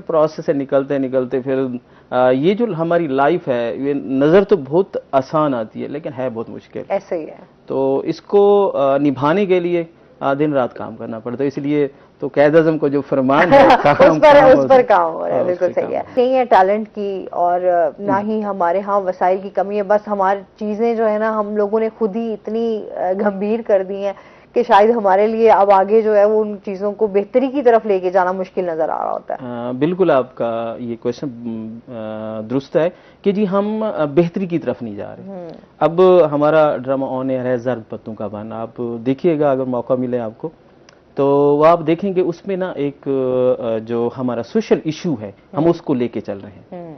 Process سے نکلتے نکلتے پھر یہ جو ہماری لائف ہے یہ نظر تو بہت آسان آتی ہے لیکن ہے بہت مشکل. ایسے ہی ہے. تو اس کو نبھانے کے لیے دن رات کام کرنا پڑتا ہے. اس لیے تو قائد اعظم کو جو فرمان ہے اس پر کام ہو رہا ہے. بالکل صحیح ہے. نہیں ہے ٹیلنٹ کی اور نہ ہی ہمارے ہاں وسائل کی کمی ہے, بس ہماری چیزیں جو ہے نا ہم لوگوں نے خود ہی اتنی گمبھیر کر دی ہیں کہ شاید ہمارے لیے اب آگے جو ہے وہ ان چیزوں کو بہتری کی طرف لے کے جانا مشکل نظر آ رہا ہوتا ہے. بالکل آپ کا یہ کوشچن درست ہے کہ جی ہم بہتری کی طرف نہیں جا رہے. اب ہمارا ڈرامہ آن ایئر ہے زرد پتوں کا بن, آپ دیکھیے گا اگر موقع ملے آپ کو تو وہ آپ دیکھیں گے اس میں نا ایک جو ہمارا سوشل ایشو ہے ہم اس کو لے کے چل رہے ہیں.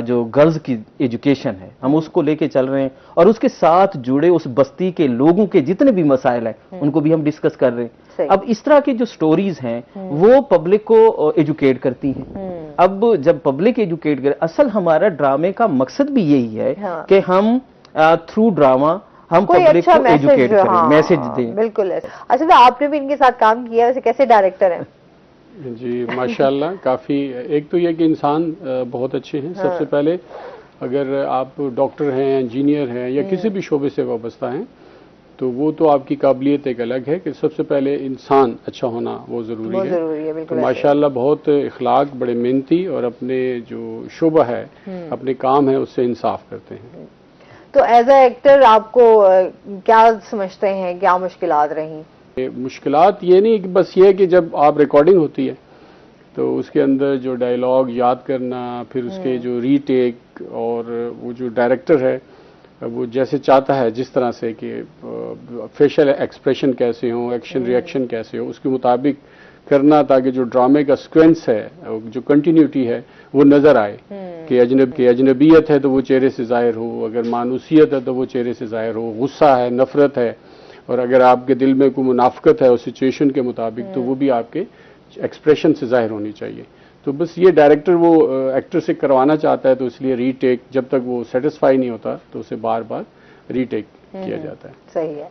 جو گرلز کی ایجوکیشن ہے ہم اس کو لے کے چل رہے ہیں اور اس کے ساتھ جڑے اس بستی کے لوگوں کے جتنے بھی مسائل ہیں ان کو بھی ہم ڈسکس کر رہے ہیں. اب اس طرح کی جو سٹوریز ہیں وہ پبلک کو ایجوکیٹ کرتی ہیں. اب جب پبلک ایجوکیٹ کرے, اصل ہمارا ڈرامے کا مقصد بھی یہی ہے کہ ہم تھرو ڈرامہ ہم پبلک کو ایجوکیٹ کریں, میسج دیں. بالکل. اچھا آپ نے بھی ان کے ساتھ کام کیا, ویسے کیسے ڈائریکٹر ہیں؟ جی ماشاءاللہ کافی. ایک تو یہ کہ انسان بہت اچھے ہیں. سب سے پہلے اگر آپ ڈاکٹر ہیں, انجینئر ہیں یا کسی بھی شعبے سے وابستہ ہیں تو وہ تو آپ کی قابلیت ایک الگ ہے کہ سب سے پہلے انسان اچھا ہونا وہ ضروری ہے. تو ماشاءاللہ بہت اخلاق, بڑے محنتی اور اپنے جو شعبہ ہے اپنے کام ہے اس سے انصاف کرتے ہیں. تو ایز اے ایکٹر آپ کو کیا سمجھتے ہیں, کیا مشکلات رہیں؟ مشکلات یہ نہیں کہ بس یہ کہ جب آپ ریکارڈنگ ہوتی ہے تو اس کے اندر جو ڈائلاگ یاد کرنا, پھر اس کے جو ری ٹیک, اور وہ جو ڈائریکٹر ہے وہ جیسے چاہتا ہے جس طرح سے کہ فیشل ایکسپریشن کیسے ہوں, ایکشن ری ایکشن کیسے ہو, اس کے مطابق کرنا تاکہ جو ڈرامے کا سیکوینس ہے, جو کنٹینیوٹی ہے وہ نظر آئے. کہ اجنبیت ہے تو وہ چہرے سے ظاہر ہو, اگر مانوسیت ہے تو وہ چہرے سے ظاہر ہو, غصہ ہے, نفرت ہے, اور اگر آپ کے دل میں کوئی منافقت ہے اس سچویشن کے مطابق تو وہ بھی آپ کے ایکسپریشن سے ظاہر ہونی چاہیے. تو بس یہ ڈائریکٹر وہ ایکٹر سے کروانا چاہتا ہے تو اس لیے ری ٹیک جب تک وہ سیٹسفائی نہیں ہوتا تو اسے بار بار ری ٹیک کیا جاتا ہے. صحیح ہے.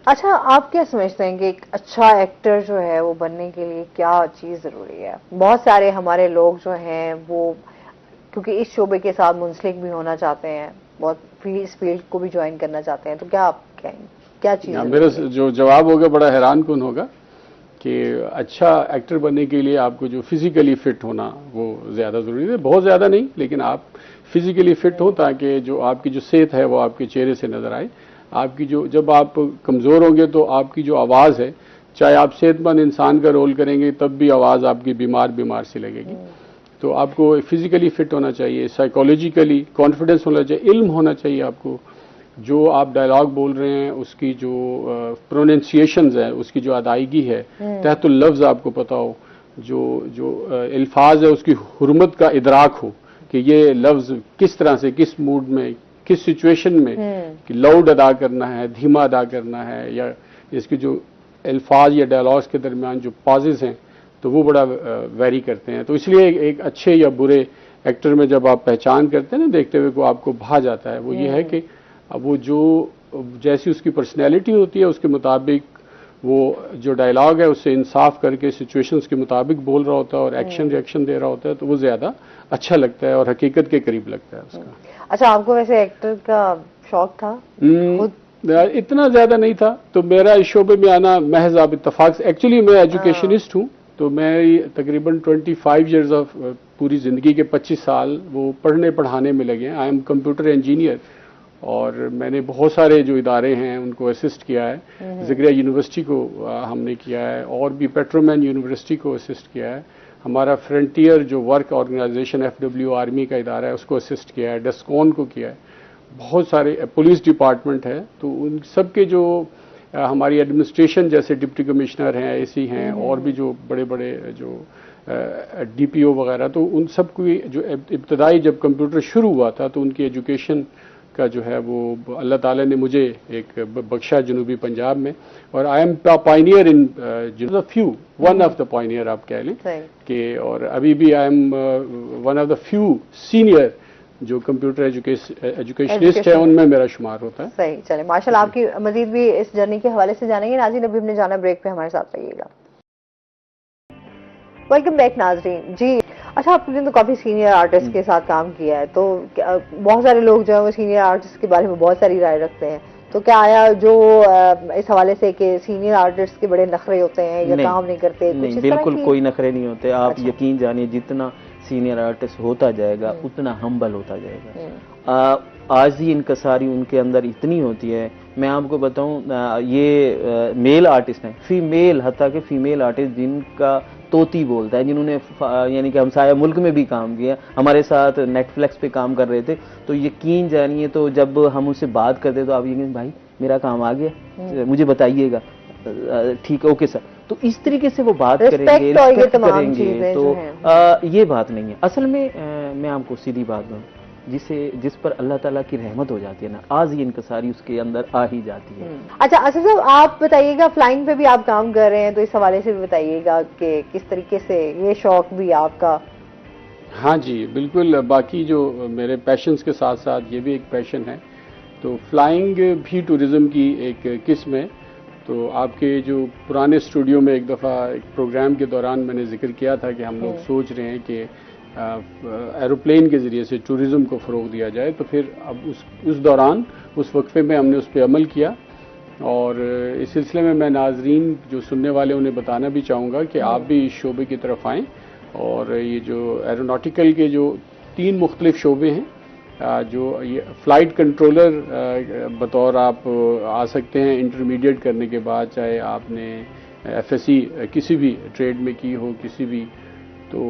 اچھا آپ کیا سمجھتے ہیں کہ ایک اچھا ایکٹر جو ہے وہ بننے کے لیے کیا چیز ضروری ہے؟ بہت سارے ہمارے لوگ جو ہیں وہ کیونکہ اس شعبے کے ساتھ منسلک بھی ہونا چاہتے ہیں, بہت اس فیلڈ کو بھی جوائن کرنا چاہتے ہیں, تو کیا آپ کہیں کیا چیز؟ میرا جو جواب ہوگا بڑا حیران کن ہوگا کہ اچھا ایکٹر بننے کے لیے آپ کو جو فزیکلی فٹ ہونا وہ زیادہ ضروری ہے. بہت زیادہ نہیں لیکن آپ فزیکلی فٹ ہوں تاکہ جو آپ کی جو صحت ہے وہ آپ کے چہرے سے نظر آئے. آپ کی جو جب آپ کمزور ہوں گے تو آپ کی جو آواز ہے, چاہے آپ صحت مند انسان کا رول کریں گے تب بھی آواز آپ کی بیمار سی لگے گی. تو آپ کو فزیکلی فٹ ہونا چاہیے, سائیکولوجیکلی کانفیڈنس ہونا چاہیے, علم ہونا چاہیے آپ کو. جو آپ ڈائلاگ بول رہے ہیں اس کی جو پروننسیشنز ہیں, اس کی جو ادائیگی ہے, تحت اللفظ آپ کو پتا ہو, جو الفاظ ہے اس کی حرمت کا ادراک ہو کہ یہ لفظ کس طرح سے, کس موڈ میں, کس سچویشن میں, کہ لاؤڈ ادا کرنا ہے, دھیما ادا کرنا ہے, یا اس کی جو الفاظ یا ڈائلاگس کے درمیان جو پازز ہیں تو وہ بڑا ویری کرتے ہیں. تو اس لیے ایک اچھے یا برے ایکٹر میں جب آپ پہچان کرتے ہیں نا دیکھتے ہوئے کو آپ کو بھا جاتا ہے, وہ یہ ہے کہ اب وہ جو جیسی اس کی پرسنالٹی ہوتی ہے اس کے مطابق وہ جو ڈائلاگ ہے اس سے انصاف کر کے سچویشنز کے مطابق بول رہا ہوتا ہے اور ایکشن ریئیکشن دے رہا ہوتا ہے تو وہ زیادہ اچھا لگتا ہے اور حقیقت کے قریب لگتا ہے اس کا. اچھا آپ کو ویسے ایکٹر کا شوق تھا؟ اتنا زیادہ نہیں تھا. تو میرا اس شعبے میں آنا محض آپ اتفاق سے, ایکچولی میں ایجوکیشنسٹ ہوں تو میں تقریباً 25 ایئرز آف پوری زندگی کے 25 سال وہ پڑھنے پڑھانے میں لگے ہیں. آئی ایم کمپیوٹر انجینئر اور میں نے بہت سارے جو ادارے ہیں ان کو اسسٹ کیا ہے. زگریہ یونیورسٹی کو ہم نے کیا ہے اور بھی پیٹرومین یونیورسٹی کو اسسٹ کیا ہے. ہمارا فرنٹیئر جو ورک آرگنائزیشن FW آرمی کا ادارہ ہے اس کو اسسٹ کیا ہے. ڈسکون کو کیا ہے. بہت سارے پولیس ڈپارٹمنٹ ہے تو ان سب کے جو ہماری ایڈمنسٹریشن جیسے ڈپٹی کمشنر ہیں, AC ہیں, اور بھی جو بڑے بڑے جو DPO وغیرہ, تو ان سب کی جو ابتدائی جب کمپیوٹر شروع ہوا تھا تو ان کی ایجوکیشن کا جو ہے وہ اللہ تعالیٰ نے مجھے ایک بخشا جنوبی پنجاب میں. اور I am pioneer in few, one of the pioneer آپ کہہ لیں کہ, اور ابھی بھی I am one of the few senior جو کمپیوٹر ایجوکیشنسٹ ہے ان میں میرا شمار ہوتا ہے. صحیح. چلے ماشاءاللہ آپ کی مزید بھی اس جرنی کے حوالے سے جانیں گے. ناظرین ابھی ہم نے جانا بریک پہ, ہمارے ساتھ رہیے گا. ویلکم بیک ناظرین. جی اچھا آپ نے تو کافی سینئر آرٹسٹ کے ساتھ کام کیا ہے، تو بہت سارے لوگ جو ہے وہ سینئر آرٹسٹ کے بارے میں بہت ساری رائے رکھتے ہیں، تو کیا آیا جو اس حوالے سے کہ سینئر آرٹسٹ کے بڑے نخرے ہوتے ہیں یا کام نہیں کرتے؟ نہیں، بالکل کوئی نخرے نہیں ہوتے. آپ یقین جانیے جتنا سینئر آرٹسٹ ہوتا جائے گا اتنا ہمبل ہوتا جائے گا. عاجزی انکساری ان کے اندر اتنی ہوتی ہے. میں آپ کو بتاؤں یہ میل آرٹسٹ ہیں، فیمیل، حتیٰ کہ فیمیل آرٹسٹ جن کا طوطی بولتا ہے، جنہوں نے یعنی کہ ہمسایہ ملک میں بھی کام کیا، ہمارے ساتھ نیٹ فلیکس پہ کام کر رہے تھے، تو یقین جانیے تو جب ہم ان سے بات کرتے تو آپ یقین بھائی میرا کام آ گیا، مجھے بتائیے گا، ٹھیک ہے اوکے سر. تو اس طریقے سے وہ بات کریں گے، رسپیکٹ کریں گے. تو یہ بات نہیں ہے اصل میں. میں آپ کو سیدھی بات دوں، جس پر اللہ تعالیٰ کی رحمت ہو جاتی ہے نا، آج یہ انکساری اس کے اندر آ ہی جاتی ہے. اچھا اسد صاحب آپ بتائیے گا، فلائنگ پہ بھی آپ کام کر رہے ہیں، تو اس حوالے سے بھی بتائیے گا کہ کس طریقے سے یہ شوق بھی آپ کا. ہاں جی بالکل، باقی جو میرے پیشنز کے ساتھ ساتھ یہ بھی ایک پیشن ہے. تو فلائنگ بھی ٹورزم کی ایک قسم ہے. تو آپ کے جو پرانے اسٹوڈیو میں ایک دفعہ ایک پروگرام کے دوران میں نے ذکر کیا تھا کہ ہم لوگ سوچ رہے ہیں کہ ایروپلین کے ذریعے سے ٹورزم کو فروغ دیا جائے. تو پھر اب اس دوران اس وقفے میں ہم نے اس پہ عمل کیا، اور اس سلسلے میں میں ناظرین جو سننے والے انہیں بتانا بھی چاہوں گا کہ آپ بھی اس شعبے کی طرف آئیں. اور یہ جو ایروناٹیکل کے جو 3 مختلف شعبے ہیں، جو یہ فلائٹ کنٹرولر بطور آپ آ سکتے ہیں انٹرمیڈیٹ کرنے کے بعد، چاہے آپ نے ایف ایس سی کسی بھی ٹریڈ میں کی ہو کسی بھی، تو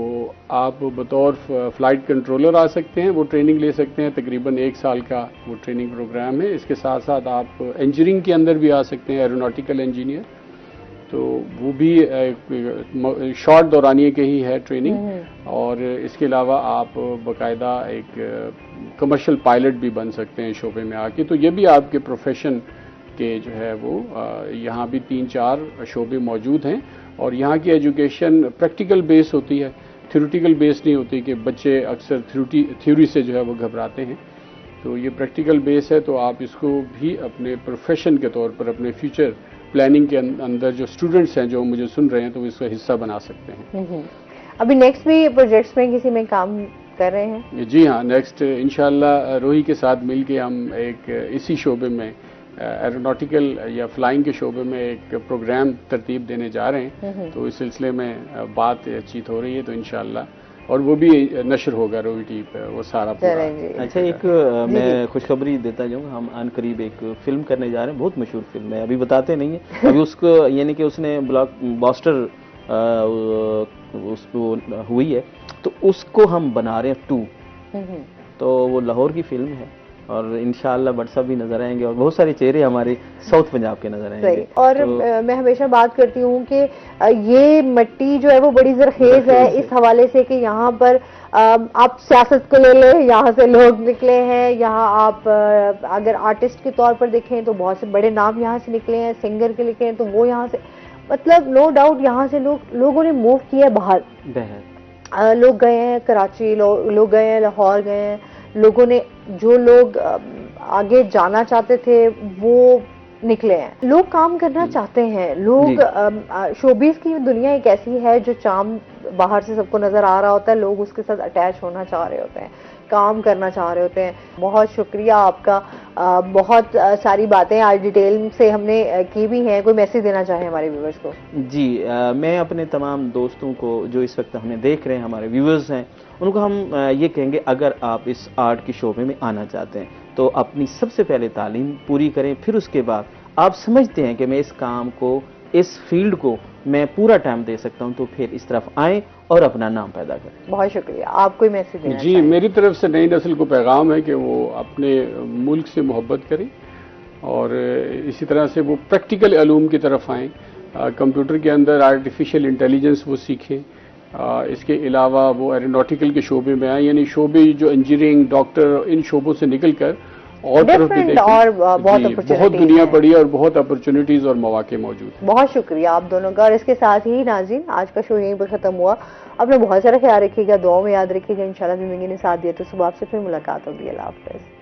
آپ بطور فلائٹ کنٹرولر آ سکتے ہیں. وہ ٹریننگ لے سکتے ہیں، تقریباً 1 سال کا وہ ٹریننگ پروگرام ہے. اس کے ساتھ ساتھ آپ انجینئرنگ کے اندر بھی آ سکتے ہیں، ایروناٹیکل انجینئر. تو وہ بھی شارٹ دورانیے کے ہی ہے ٹریننگ. اور اس کے علاوہ آپ باقاعدہ ایک کمرشل پائلٹ بھی بن سکتے ہیں شعبے میں آ کے. تو یہ بھی آپ کے پروفیشن کے جو ہے وہ یہاں بھی 3-4 شعبے موجود ہیں. اور یہاں کی ایجوکیشن پریکٹیکل بیس ہوتی ہے، تھیوریٹیکل بیس نہیں ہوتی کہ بچے اکثر تھیوری سے جو ہے وہ گھبراتے ہیں. تو یہ پریکٹیکل بیس ہے. تو آپ اس کو بھی اپنے پروفیشن کے طور پر اپنے فیوچر پلاننگ کے اندر جو اسٹوڈنٹس ہیں جو مجھے سن رہے ہیں تو اس کا حصہ بنا سکتے ہیں. ابھی نیکسٹ بھی پروجیکٹس میں کسی میں کام کر رہے ہیں؟ جی ہاں، نیکسٹ انشاءاللہ روہی کے ساتھ مل کے ہم ایک اسی شعبے میں ایروناٹیکل یا فلائنگ کے شعبے میں ایک پروگرام ترتیب دینے جا رہے ہیں. تو اس سلسلے میں بات چیت ہو رہی ہے، تو انشاءاللہ اور وہ بھی نشر ہوگا روہی ٹی پہ وہ سارا پروگرام. اچھا ایک میں خوشخبری دیتا جاؤں گا، ہم عن قریب ایک فلم کرنے جا رہے ہیں، بہت مشہور فلم ہے، ابھی بتاتے نہیں ہیں. ابھی اس کو یعنی کہ اس نے بلاک باسٹر اس کو ہوئی ہے، تو اس کو ہم بنا رہے ہیں 2. تو وہ لاہور کی فلم ہے، اور انشاءاللہ بٹ صاحب بھی نظر آئیں گے، اور بہت سارے چہرے ہمارے ساؤتھ پنجاب کے نظر آئیں گے. اور میں ہمیشہ بات کرتی ہوں کہ یہ مٹی جو ہے وہ بڑی زرخیز ہے اس حوالے سے کہ یہاں پر آپ سیاست کو لے لیں، یہاں سے لوگ نکلے ہیں. یہاں آپ اگر آرٹسٹ کے طور پر دیکھیں تو بہت سے بڑے نام یہاں سے نکلے ہیں، سنگر کے لکھے ہیں تو وہ یہاں سے، مطلب نو ڈاؤٹ یہاں سے لوگوں نے موو کیا باہر. لوگ گئے ہیں کراچی، لوگ گئے ہیں لاہور، گئے ہیں لوگوں نے، جو لوگ آگے جانا چاہتے تھے وہ نکلے ہیں. لوگ کام کرنا چاہتے ہیں، لوگ شوبیز کی دنیا ایک ایسی ہے جو چام باہر سے سب کو نظر آ رہا ہوتا ہے، لوگ اس کے ساتھ اٹیچ ہونا چاہ رہے ہوتے ہیں، کام کرنا چاہ رہے ہوتے ہیں. بہت شکریہ آپ کا، بہت ساری باتیں آج ڈیٹیل سے ہم نے کی بھی ہیں. کوئی میسج دینا چاہیں ہمارے ویورز کو؟ جی میں اپنے تمام دوستوں کو جو اس وقت ہمیں دیکھ رہے ہیں، ہمارے ویورز ہیں، ان کو ہم یہ کہیں گے اگر آپ اس آرٹ کے شعبے میں آنا چاہتے ہیں تو اپنی سب سے پہلے تعلیم پوری کریں. پھر اس کے بعد آپ سمجھتے ہیں کہ میں اس کام کو، اس فیلڈ کو میں پورا ٹائم دے سکتا ہوں، تو پھر اس طرف آئیں اور اپنا نام پیدا کریں. بہت شکریہ. آپ کوئی میسج دینا جی میری طرف سے نئی نسل کو پیغام ہے کہ وہ اپنے ملک سے محبت کریں، اور اسی طرح سے وہ پریکٹیکل علوم کی طرف آئیں. کمپیوٹر کے اندر آرٹیفیشل انٹیلیجنس وہ سیکھیں. اس کے علاوہ وہ ایروناٹیکل کے شعبے میں آئیں، یعنی شعبے جو انجینئرنگ، ڈاکٹر، ان شعبوں سے نکل کر اور طرف بھی دیکھیں. اور بہت دنیا پڑی ہے اور بہت اپرچونٹیز اور مواقع موجود ہیں. بہت شکریہ آپ دونوں کا. اور اس کے ساتھ ہی ناظرین آج کا شو یہیں پر ختم ہوا. اپنا بہت سارا خیال رکھیے گا، دعاؤں میں یاد رکھیے گا. انشاءاللہ زندگی نے ساتھ دیا تو صبح آپ سے پھر ملاقات ہوگی. اللہ حافظ.